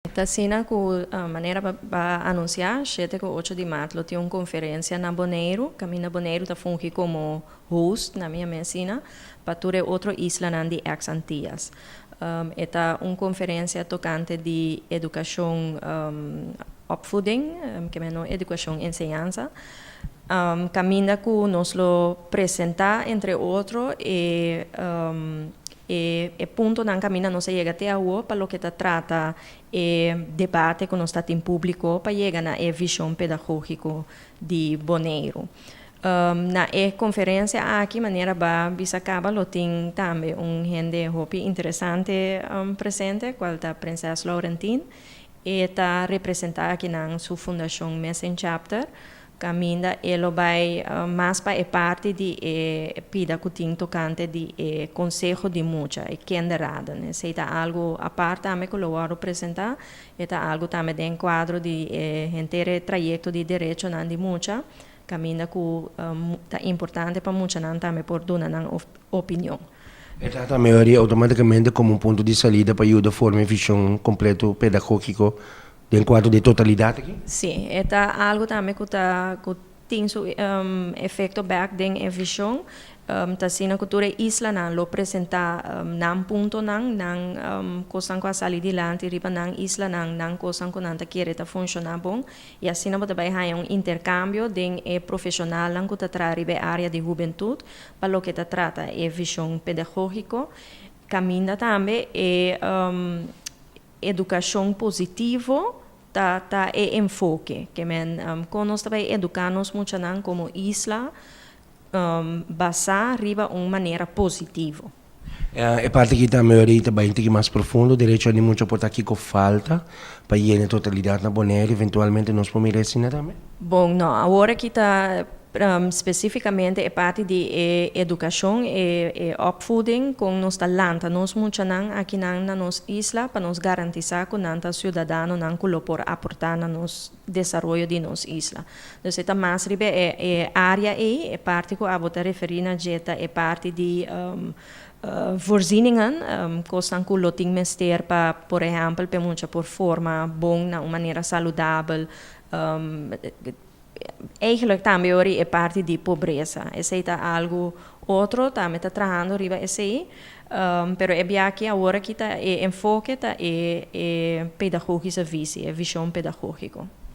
Tasina ku maneira para anunciar 7 e 8 de março tem uma conferência na Bonaire, que na Bonaire está fungindo como host na minha medicina, para toda outra isla de ex-Antillas. Esta uma conferência tocante de educação opvoeding, que é educação enseñanza. Caminha que nos lo apresentar, entre outros, e punto na caminha não se chega até agora para o que se trata debate que está em público para chegar na visão pedagógica de Bonaire. Na conferência aqui maneira ba bisa acaba lo tem também gente hopi interessante presente qual está a Princesa Laurentine e está representada aqui na sua fundação Messing Chapter. Caminha elo vai mais para parte de pida que tocante de consejo de mucha e kenderada, né? Se está algo a parte também que eu vou apresentar, está algo também de enquadro de inteiro trajeto de direito na de mucha, caminha que está importante para mucha não também por dar uma opinião. Esta também é automaticamente como ponto de saída para ajudar a formar visão completo pedagógico de enquadro de totalidade aqui? Sim, é algo também que tem seu efeito back den visão. Sina cultura isla não lo apresentar não ponto não coisa que sair de lá riba não isla não coisa que não tá querer tá funcionar bom e assim não vai haver intercâmbio den profissional não que tá trabalhar área de juventude para o que tá trata visão pedagógico caminha também educação positiva tá enfoque que quando nós também educamos muito como isla basar riba uma maneira positiva. É parte que também ahorita vai ter mais profundo, direito a muito por aqui que falta para ir na totalidade na Bonaire, eventualmente nós podemos ensinar também. Bom, não, agora que está especificamente é parte de educação e opvoeding com nos talanta nós muito não aqui na nossa isla para nos garantizar que nanta cidadão não colopor aportar na nos desenvolvimento de nossa isla. Então esta mais ribe é área é parte que a botar referir na jeta é parte de voorzieningen, kosten que lo ting mester para, por exemplo, para muita por forma bom, na uma maneira saudável. Eigenlijk também é parte de pobreza. Esse é algo outro, também está trabalhando riba esse, pero é bem que agora que está enfoque tá é pedagógica visão, é visão pedagógico.